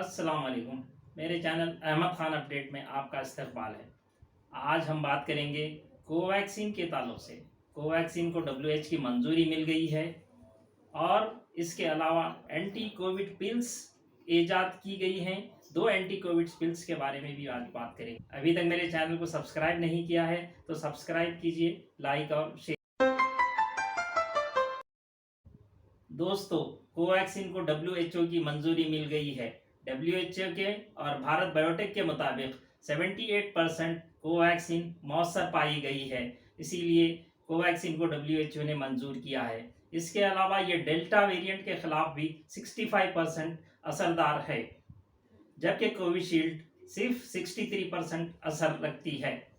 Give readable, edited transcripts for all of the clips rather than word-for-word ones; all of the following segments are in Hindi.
अस्सलाम वालेकुम। मेरे चैनल अहमद ख़ान अपडेट में आपका इस्तकबाल है। आज हम बात करेंगे कोवैक्सीन के ताल्लुक से। कोवैक्सीन को डब्ल्यूएच की मंजूरी मिल गई है और इसके अलावा एंटी कोविड पिल्स ईजाद की गई हैं। दो एंटी कोविड पिल्स के बारे में भी आज बात करेंगे। अभी तक मेरे चैनल को सब्सक्राइब नहीं किया है तो सब्सक्राइब कीजिए, लाइक और शेयर। दोस्तों, कोवैक्सीन को डब्ल्यूएचओ की मंजूरी मिल गई है। डब्ल्यूएचओ के और भारत बायोटेक के मुताबिक 78% कोवैक्सीन मौसर पाई गई है, इसीलिए कोवैक्सीन को डब्ल्यूएचओ ने मंजूर किया है। इसके अलावा ये डेल्टा वेरिएंट के खिलाफ भी 65% असरदार है, जबकि कोविशील्ड सिर्फ 63% असर रखती है।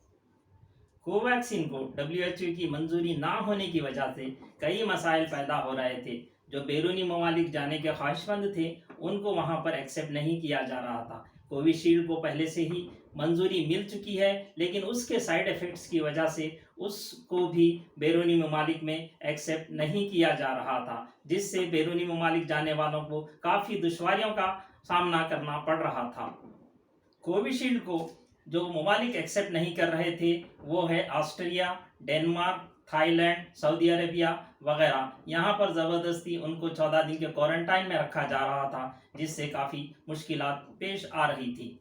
कोवैक्सीन को डब्ल्यूएचओ की मंजूरी ना होने की वजह से कई मसाइल पैदा हो रहे थे। जो बैरूनी ममालिक जाने के ख्वाहिशमंद थे, उनको वहां पर एक्सेप्ट नहीं किया जा रहा था। कोविशील्ड को पहले से ही मंजूरी मिल चुकी है, लेकिन उसके साइड इफ़ेक्ट्स की वजह से उसको भी बैरूनी ममालिक में एक्सेप्ट नहीं किया जा रहा था, जिससे बैरूनी ममालिक जाने वालों को काफ़ी दुश्वारियों का सामना करना पड़ रहा था। कोविशील्ड को जो ममालिक एक्सेप्ट नहीं कर रहे थे वो है Austria, Denmark, Thailand, Saudi Arabia वगैरह। यहाँ पर ज़बरदस्ती उनको 14 दिन के क्वारंटाइन में रखा जा रहा था, जिससे काफ़ी मुश्किलात पेश आ रही थी।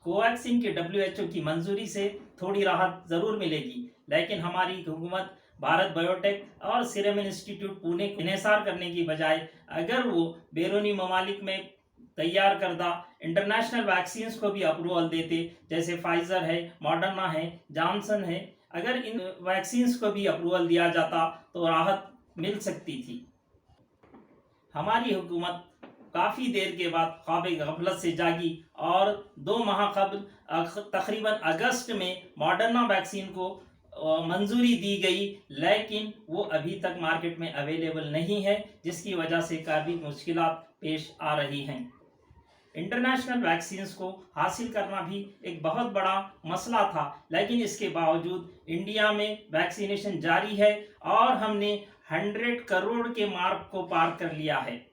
कोवैक्सीन की डब्ल्यूएचओ की मंजूरी से थोड़ी राहत ज़रूर मिलेगी, लेकिन हमारी हुकूमत भारत बायोटेक और सीरम इंस्टीट्यूट पुणे को इन्हिसार करने की बजाय अगर वो बैरूनी ममालिक में तैयार करदा इंटरनेशनल वैक्सीन्स को भी अप्रूवल देते, जैसे फाइजर है, मॉडर्ना है, जॉनसन है, अगर इन वैक्सीन्स को भी अप्रूवल दिया जाता तो राहत मिल सकती थी। हमारी हुकूमत काफ़ी देर के बाद ख्वाब गफलत से जागी और 2 माह कबल तकरीबन अगस्त में मॉडर्ना वैक्सीन को मंजूरी दी गई, लेकिन वो अभी तक मार्केट में अवेलेबल नहीं है, जिसकी वजह से काफ़ी मुश्किलात पेश आ रही हैं। इंटरनेशनल वैक्सीन्स को हासिल करना भी एक बहुत बड़ा मसला था, लेकिन इसके बावजूद इंडिया में वैक्सीनेशन जारी है और हमने 100 करोड़ के मार्क को पार कर लिया है।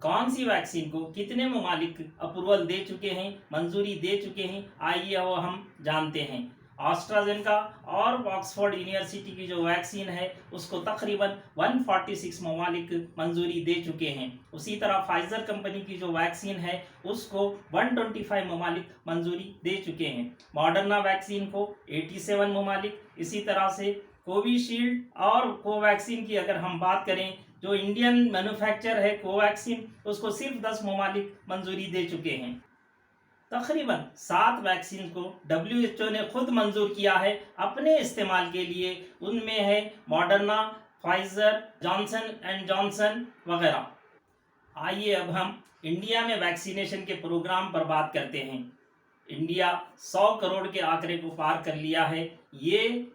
कौन सी वैक्सीन को कितने ममालिक अप्रूवल दे चुके हैं, मंजूरी दे चुके हैं, आइए वो हम जानते हैं। एस्ट्राजेनेका और ऑक्सफोर्ड यूनिवर्सिटी की जो वैक्सीन है उसको तकरीबन 146 ममालिक मंजूरी दे चुके हैं। उसी तरह फाइजर कंपनी की जो वैक्सीन है उसको 125 ममालिक मंजूरी दे चुके हैं। मॉडर्ना वैक्सीन को 87 ममालिक, इसी तरह से कोविशील्ड और कोवैक्सीन की अगर हम बात करें, जो इंडियन मैन्युफैक्चर है कोवैक्सीन, उसको सिर्फ 10 ममालिक मंजूरी दे चुके हैं। तकरीबन 7 वैक्सीन को डब्ल्यूएचओ ने खुद मंजूर किया है अपने इस्तेमाल के लिए। उनमें है Moderna, Pfizer, Johnson and Johnson वगैरह। आइए अब हम इंडिया में वैक्सीनेशन के प्रोग्राम पर बात करते हैं। इंडिया 100 करोड़ के आंकड़े को पार कर लिया है। ये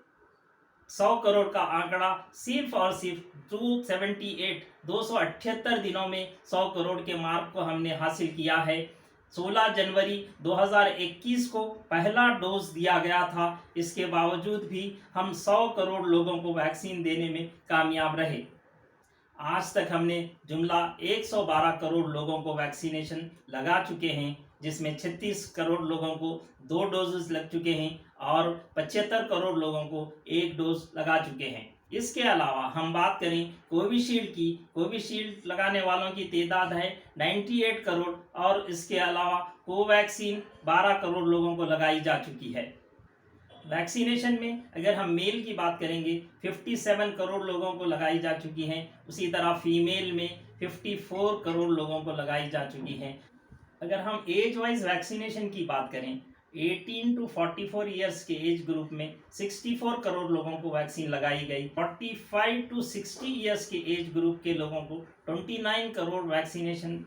100 करोड़ का आंकड़ा सिर्फ और सिर्फ 278 दिनों में 100 करोड़ के मार्क को हमने हासिल किया है। 16 जनवरी 2021 को पहला डोज दिया गया था। इसके बावजूद भी हम 100 करोड़ लोगों को वैक्सीन देने में कामयाब रहे। आज तक हमने जुमला 112 करोड़ लोगों को वैक्सीनेशन लगा चुके हैं, जिसमें 36 करोड़ लोगों को 2 डोजेस लग चुके हैं और 75 करोड़ लोगों को 1 डोज लगा चुके हैं। इसके अलावा हम बात करें कोविशील्ड की, कोविशील्ड लगाने वालों की तादाद है 98 करोड़ और इसके अलावा कोवैक्सीन 12 करोड़ लोगों को लगाई जा चुकी है। वैक्सीनेशन में अगर हम मेल की बात करेंगे 57 करोड़ लोगों को लगाई जा चुकी हैं। उसी तरह फीमेल में 54 करोड़ लोगों को लगाई जा चुकी हैं। अगर हम एज वाइज वैक्सीनेशन की बात करें, 18 टू 44 ईयर्स के एज ग्रुप में 64 करोड़ लोगों को वैक्सीन लगाई गई। 45 टू 60 ईयर्स के एज ग्रुप के लोगों को 29 करोड़ वैक्सीनेशन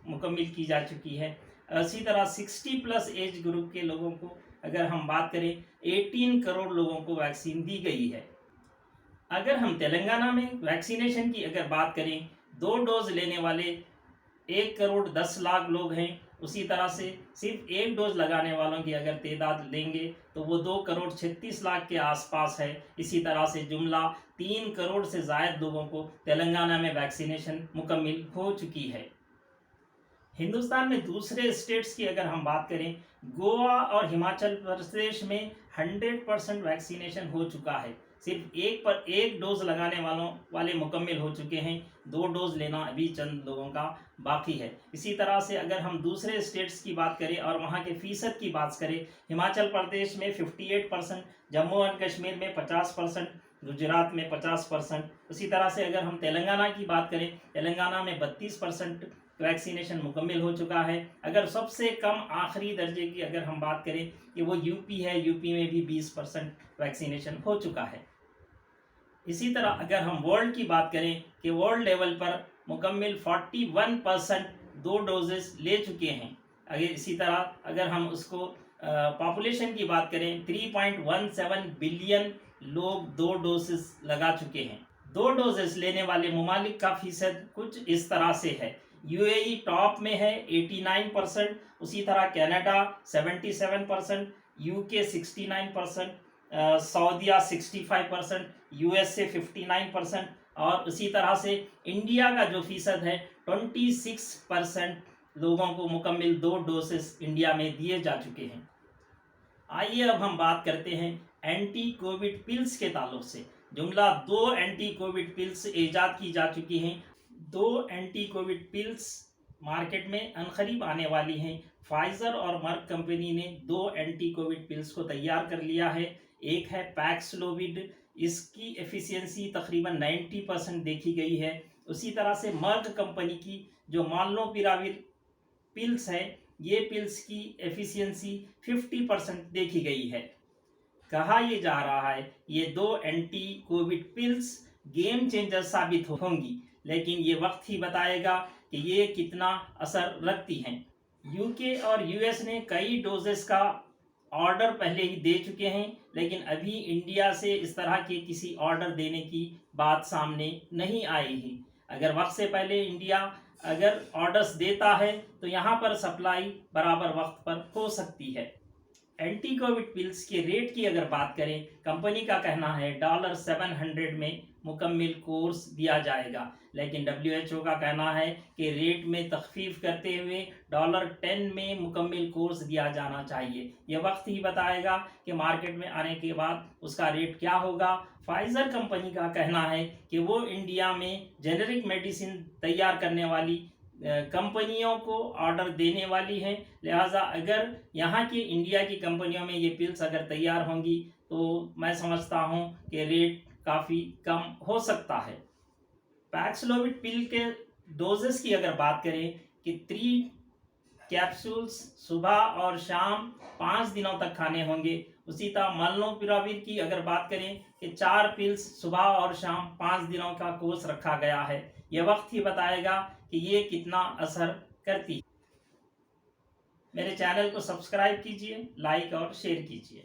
मुकम्मल की जा चुकी है। इसी तरह 60 प्लस एज ग्रुप के लोगों को अगर हम बात करें 18 करोड़ लोगों को वैक्सीन दी गई है। अगर हम तेलंगाना में वैक्सीनेशन की अगर बात करें, 2 डोज लेने वाले 1 करोड़ 10 लाख लोग हैं। उसी तरह से सिर्फ 1 डोज लगाने वालों की अगर तादाद लेंगे तो वो 2 करोड़ 36 लाख के आसपास है। इसी तरह से जुमला 3 करोड़ से ज़ायद लोगों को तेलंगाना में वैक्सीनेशन मुकम्मल हो चुकी है। हिंदुस्तान में दूसरे स्टेट्स की अगर हम बात करें, गोवा और हिमाचल प्रदेश में 100% वैक्सीनेशन हो चुका है। सिर्फ एक डोज लगाने वाले मुकम्मिल हो चुके हैं, 2 डोज लेना अभी चंद लोगों का बाकी है। इसी तरह से अगर हम दूसरे स्टेट्स की बात करें और वहाँ के फीसद की बात करें, हिमाचल प्रदेश में 58%, जम्मू एंड कश्मीर में 50%, गुजरात में 50%। उसी तरह से अगर हम तेलंगाना की बात करें, तेलंगाना में 32% वैक्सीनेशन मुकम्मिल हो चुका है। अगर सबसे कम आखिरी दर्जे की अगर हम बात करें कि वो यूपी है, यूपी में भी 20% वैक्सीनेशन हो चुका है। इसी तरह अगर हम वर्ल्ड की बात करें कि वर्ल्ड लेवल पर मुकम्मिल 41% 2 डोजेस ले चुके हैं। अगर इसी तरह अगर हम उसको पॉपुलेशन की बात करें, 3.17 बिलियन लोग 2 डोजेस लगा चुके हैं। 2 डोजेस लेने वाले ममालिक का फीसद कुछ इस तरह से है। यूएई टॉप में है 89%, उसी तरह कनाडा 77%, यूके 69%, सऊदीया 65%, यूएसए 59% और उसी तरह से इंडिया का जो फीसद है 26% लोगों को मुकम्मिल 2 डोसेस इंडिया में दिए जा चुके हैं। आइए अब हम बात करते हैं एंटी कोविड पिल्स के ताल्लुक से। जुमला 2 एंटी कोविड पिल्स ईजाद की जा चुकी हैं। 2 एंटी कोविड पिल्स मार्केट में अनकरीब आने वाली हैं। फाइजर और मर्क कंपनी ने 2 एंटी कोविड पिल्स को तैयार कर लिया है। एक है पैक्सलोविड, इसकी एफिशिएंसी तकरीबन 90% देखी गई है। उसी तरह से मर्क कंपनी की जो माल्नोपिराविर पिल्स है, ये पिल्स की एफिशिएंसी 50% देखी गई है। कहा यह जा रहा है ये 2 anti Covid pills game changer साबित होंगी, लेकिन ये वक्त ही बताएगा कि ये कितना असर रखती हैं। यूके और यूएस ने कई डोजेस का ऑर्डर पहले ही दे चुके हैं, लेकिन अभी इंडिया से इस तरह के किसी ऑर्डर देने की बात सामने नहीं आई है। अगर वक्त से पहले इंडिया अगर ऑर्डर्स देता है तो यहाँ पर सप्लाई बराबर वक्त पर हो सकती है। एंटी कोविड पिल्स के रेट की अगर बात करें, कंपनी का कहना है $700 में मुकम्मिल कोर्स दिया जाएगा, लेकिन WHO का कहना है कि रेट में तखफीफ करते हुए $10 में मुकम्मिल कोर्स दिया जाना चाहिए। यह वक्त ही बताएगा कि मार्केट में आने के बाद उसका रेट क्या होगा। फाइजर कंपनी का कहना है कि वो इंडिया में जेनेरिक मेडिसिन तैयार करने वाली कंपनियों को ऑर्डर देने वाली है, लिहाजा अगर यहाँ की इंडिया की कंपनियों में ये पिल्स अगर तैयार होंगी तो मैं समझता हूँ कि रेट काफ़ी कम हो सकता है। पैक्सलोविड पिल के डोजेस की अगर बात करें कि 3 कैप्सूल्स सुबह और शाम 5 दिनों तक खाने होंगे। उसी तरह मल्नोपिराविर की अगर बात करें कि 4 पिल्स सुबह और शाम 5 दिनों का कोर्स रखा गया है। यह वक्त ही बताएगा कि ये कितना असर करती है। मेरे चैनल को सब्सक्राइब कीजिए, लाइक और शेयर कीजिए।